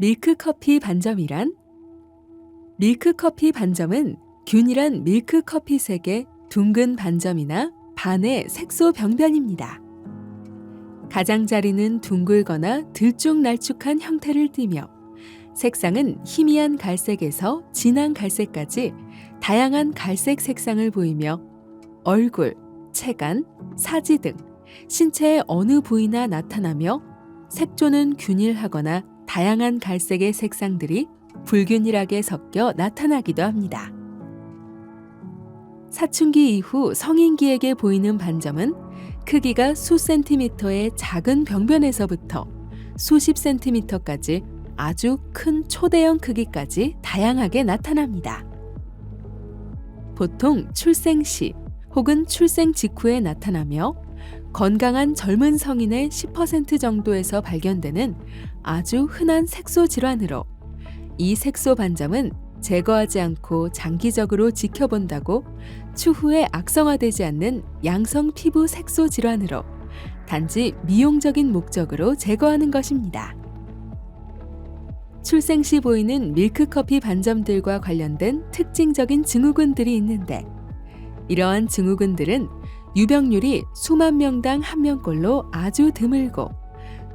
밀크커피 반점이란? 밀크커피 반점은 균일한 밀크커피 색의 둥근 반점이나 반의 색소 병변입니다. 가장자리는 둥글거나 들쭉날쭉한 형태를 띠며 색상은 희미한 갈색에서 진한 갈색까지 다양한 갈색 색상을 보이며 얼굴, 체간, 사지 등 신체의 어느 부위나 나타나며 색조는 균일하거나 다양한 갈색의 색상들이 불균일하게 섞여 나타나기도 합니다. 사춘기 이후 성인기에게 보이는 반점은 크기가 수 센티미터의 작은 병변에서부터 수십 센티미터까지 아주 큰 초대형 크기까지 다양하게 나타납니다. 보통 출생 시 혹은 출생 직후에 나타나며 건강한 젊은 성인의 10% 정도에서 발견되는 아주 흔한 색소 질환으로 이 색소 반점은 제거하지 않고 장기적으로 지켜본다고 추후에 악성화되지 않는 양성 피부 색소 질환으로 단지 미용적인 목적으로 제거하는 것입니다. 출생 시 보이는 밀크커피 반점들과 관련된 특징적인 증후군들이 있는데 이러한 증후군들은 유병률이 수만 명당 한 명꼴로 아주 드물고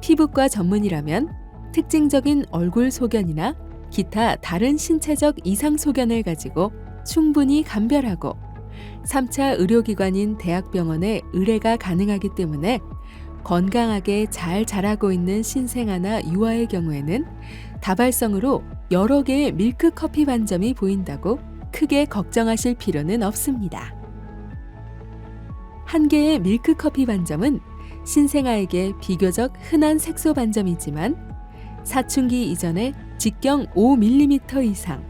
피부과 전문이라면 특징적인 얼굴 소견이나 기타 다른 신체적 이상 소견을 가지고 충분히 감별하고 3차 의료기관인 대학병원에 의뢰가 가능하기 때문에 건강하게 잘 자라고 있는 신생아나 유아의 경우에는 다발성으로 여러 개의 밀크커피 반점이 보인다고 크게 걱정하실 필요는 없습니다. 한 개의 밀크커피 반점은 신생아에게 비교적 흔한 색소 반점이지만 사춘기 이전에 직경 5mm 이상,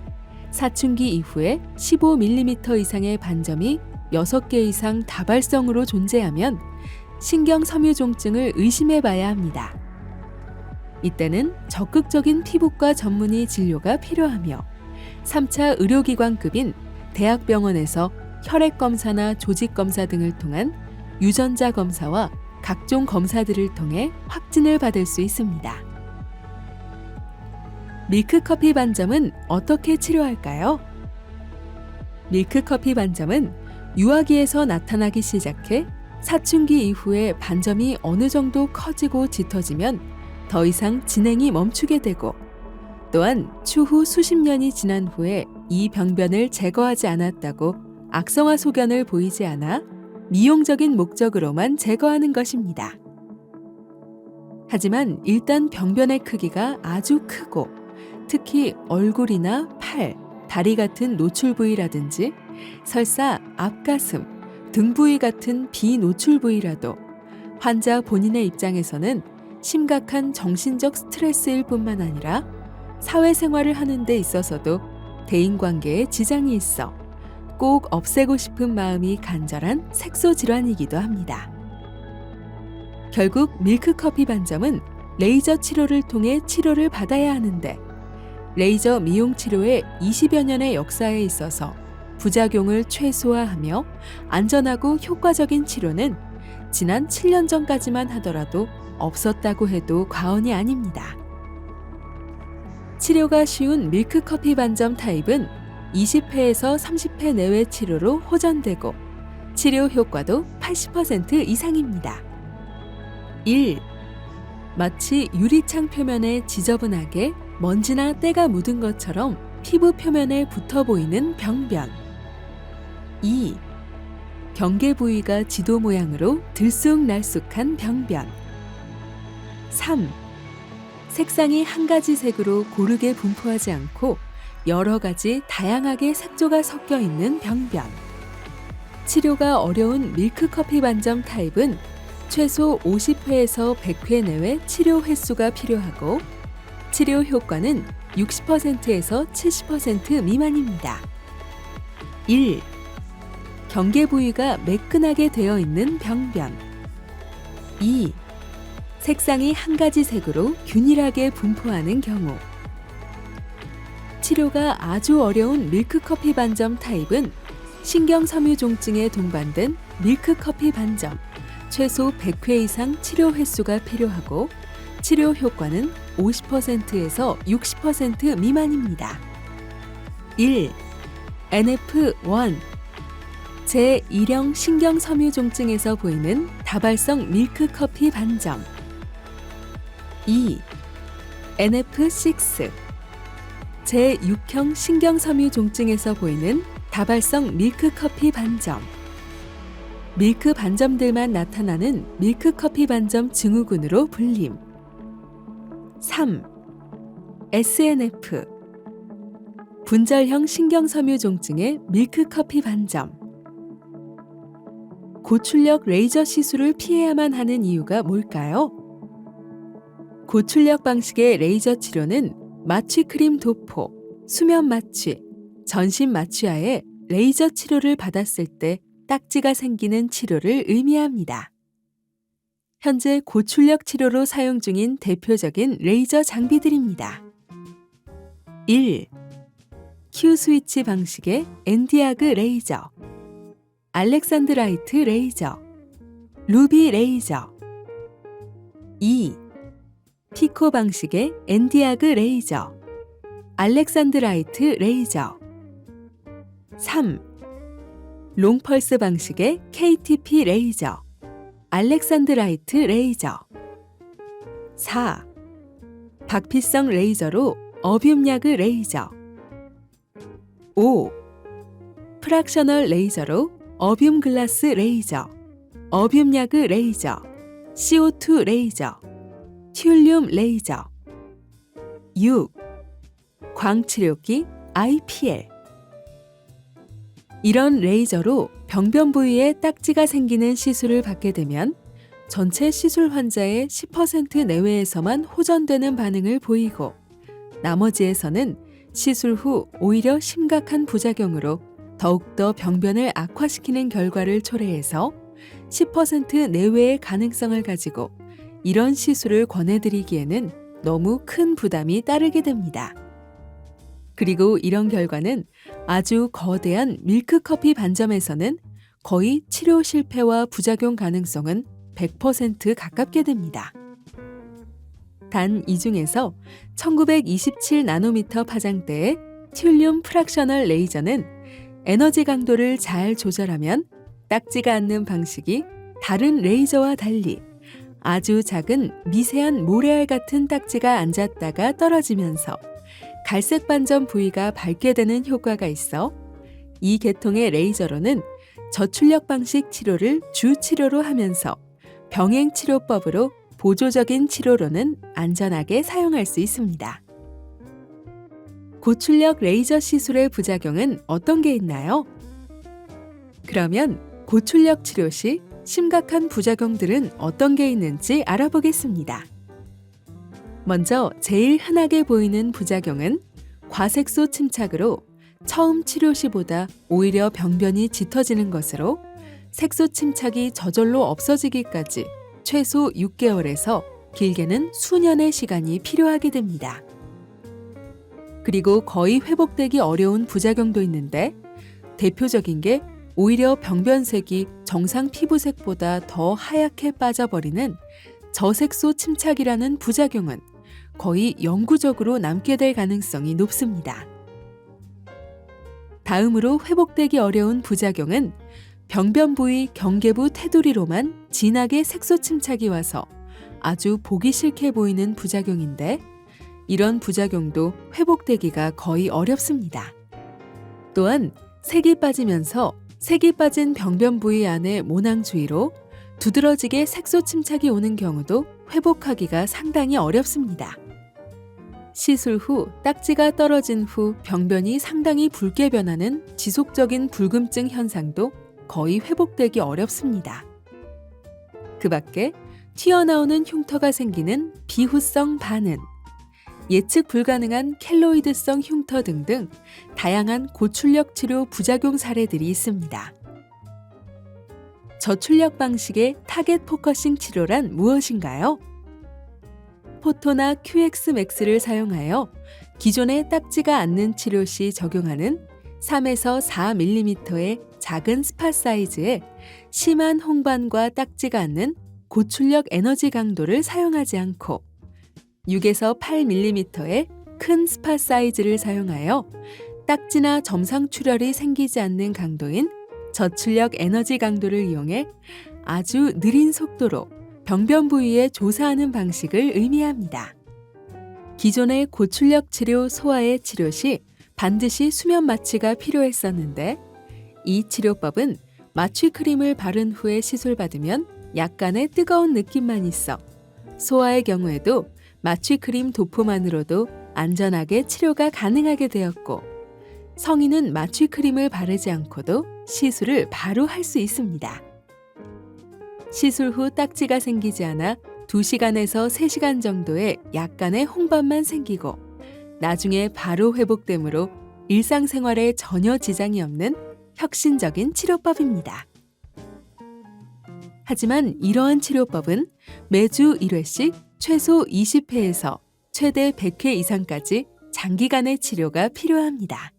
사춘기 이후에 15mm 이상의 반점이 6개 이상 다발성으로 존재하면 신경섬유종증을 의심해 봐야 합니다. 이때는 적극적인 피부과 전문의 진료가 필요하며 3차 의료기관급인 대학병원에서 혈액검사나 조직검사 등을 통한 유전자 검사와 각종 검사들을 통해 확진을 받을 수 있습니다. 밀크커피 반점은 어떻게 치료할까요? 밀크커피 반점은 유아기에서 나타나기 시작해 사춘기 이후에 반점이 어느 정도 커지고 짙어지면 더 이상 진행이 멈추게 되고 또한 추후 수십 년이 지난 후에 이 병변을 제거하지 않았다고 악성화 소견을 보이지 않아 미용적인 목적으로만 제거하는 것입니다. 하지만 일단 병변의 크기가 아주 크고 특히 얼굴이나 팔, 다리 같은 노출 부위라든지 설사 앞가슴, 등 부위 같은 비노출 부위라도 환자 본인의 입장에서는 심각한 정신적 스트레스일 뿐만 아니라 사회생활을 하는 데 있어서도 대인관계에 지장이 있어 꼭 없애고 싶은 마음이 간절한 색소 질환이기도 합니다. 결국 밀크커피 반점은 레이저 치료를 통해 치료를 받아야 하는데 레이저 미용 치료의 20여 년의 역사에 있어서 부작용을 최소화하며 안전하고 효과적인 치료는 지난 7년 전까지만 하더라도 없었다고 해도 과언이 아닙니다. 치료가 쉬운 밀크커피 반점 타입은 20회에서 30회 내외 치료로 호전되고 치료 효과도 80% 이상입니다. 1. 마치 유리창 표면에 지저분하게 먼지나 때가 묻은 것처럼 피부 표면에 붙어 보이는 병변. 2. 경계 부위가 지도 모양으로 들쑥날쑥한 병변. 3. 색상이 한 가지 색으로 고르게 분포하지 않고 여러 가지 다양하게 색조가 섞여 있는 병변. 치료가 어려운 밀크커피 반점 타입은 최소 50회에서 100회 내외 치료 횟수가 필요하고 치료 효과는 60%에서 70% 미만입니다. 1. 경계 부위가 매끈하게 되어 있는 병변. 2. 색상이 한 가지 색으로 균일하게 분포하는 경우. 치료가 아주 어려운 밀크커피 반점 타입은 신경섬유종증에 동반된 밀크커피 반점, 최소 100회 이상 치료 횟수가 필요하고 치료 효과는 50%에서 60% 미만입니다. 1. NF1 제1형 신경섬유종증에서 보이는 다발성 밀크커피 반점. 2. NF6 제6형 신경섬유종증에서 보이는 다발성 밀크커피 반점. 밀크 반점들만 나타나는 밀크커피 반점 증후군으로 불림. 3. SNF 분절형 신경섬유종증의 밀크커피 반점. 고출력 레이저 시술을 피해야만 하는 이유가 뭘까요? 고출력 방식의 레이저 치료는 마취 크림 도포, 수면 마취, 전신 마취하에 레이저 치료를 받았을 때 딱지가 생기는 치료를 의미합니다. 현재 고출력 치료로 사용 중인 대표적인 레이저 장비들입니다. 1. Q-스위치 방식의 엔디아그 레이저, 알렉산드라이트 레이저, 루비 레이저. 2. 피코 방식의 엔디아그 레이저, 알렉산드라이트 레이저. 3. 롱펄스 방식의 KTP 레이저, 알렉산드라이트 레이저. 4. 박피성 레이저로 어뷸야그 레이저. 5. 프락셔널 레이저로 어뷸 글라스 레이저, 어뷸야그 레이저, CO2 레이저, 튤륨 레이저. 6. 광치료기 IPL. 이런 레이저로 병변 부위에 딱지가 생기는 시술을 받게 되면 전체 시술 환자의 10% 내외에서만 호전되는 반응을 보이고, 나머지에서는 시술 후 오히려 심각한 부작용으로 더욱더 병변을 악화시키는 결과를 초래해서 10% 내외의 가능성을 가지고 이런 시술을 권해드리기에는 너무 큰 부담이 따르게 됩니다. 그리고 이런 결과는 아주 거대한 밀크커피 반점에서는 거의 치료 실패와 부작용 가능성은 100% 가깝게 됩니다. 단 이 중에서 1927나노미터 파장대의 튤륨 프락셔널 레이저는 에너지 강도를 잘 조절하면 딱지가 않는 방식이 다른 레이저와 달리 아주 작은 미세한 모래알 같은 딱지가 앉았다가 떨어지면서 갈색 반점 부위가 밝게 되는 효과가 있어 이 계통의 레이저로는 저출력 방식 치료를 주 치료로 하면서 병행 치료법으로 보조적인 치료로는 안전하게 사용할 수 있습니다. 고출력 레이저 시술의 부작용은 어떤 게 있나요? 그러면 고출력 치료 시 심각한 부작용들은 어떤 게 있는지 알아보겠습니다. 먼저 제일 흔하게 보이는 부작용은 과색소 침착으로 처음 치료 시보다 오히려 병변이 짙어지는 것으로 색소 침착이 저절로 없어지기까지 최소 6개월에서 길게는 수년의 시간이 필요하게 됩니다. 그리고 거의 회복되기 어려운 부작용도 있는데 대표적인 게 오히려 병변색이 정상 피부색보다 더 하얗게 빠져버리는 저색소 침착이라는 부작용은 거의 영구적으로 남게 될 가능성이 높습니다. 다음으로 회복되기 어려운 부작용은 병변 부위 경계부 테두리로만 진하게 색소 침착이 와서 아주 보기 싫게 보이는 부작용인데 이런 부작용도 회복되기가 거의 어렵습니다. 또한 색이 빠지면서 색이 빠진 병변 부위 안의 모낭 주위로 두드러지게 색소 침착이 오는 경우도 회복하기가 상당히 어렵습니다. 시술 후 딱지가 떨어진 후 병변이 상당히 붉게 변하는 지속적인 붉음증 현상도 거의 회복되기 어렵습니다. 그 밖에 튀어나오는 흉터가 생기는 비후성 반응, 예측 불가능한 켈로이드성 흉터 등등 다양한 고출력 치료 부작용 사례들이 있습니다. 저출력 방식의 타겟 포커싱 치료란 무엇인가요? 포토나 QX-MAX를 사용하여 기존의 딱지가 않는 치료 시 적용하는 3에서 4mm의 작은 스팟 사이즈에 심한 홍반과 딱지가 않는 고출력 에너지 강도를 사용하지 않고 6에서 8mm의 큰 스팟 사이즈를 사용하여 딱지나 점상 출혈이 생기지 않는 강도인 저출력 에너지 강도를 이용해 아주 느린 속도로 병변 부위에 조사하는 방식을 의미합니다. 기존의 고출력 치료 소아의 치료 시 반드시 수면 마취가 필요했었는데 이 치료법은 마취 크림을 바른 후에 시술받으면 약간의 뜨거운 느낌만 있어 소아의 경우에도 마취 크림 도포만으로도 안전하게 치료가 가능하게 되었고 성인은 마취 크림을 바르지 않고도 시술을 바로 할 수 있습니다. 시술 후 딱지가 생기지 않아 2시간에서 3시간 정도의 약간의 홍반만 생기고 나중에 바로 회복되므로 일상생활에 전혀 지장이 없는 혁신적인 치료법입니다. 하지만 이러한 치료법은 매주 1회씩 최소 20회에서 최대 100회 이상까지 장기간의 치료가 필요합니다.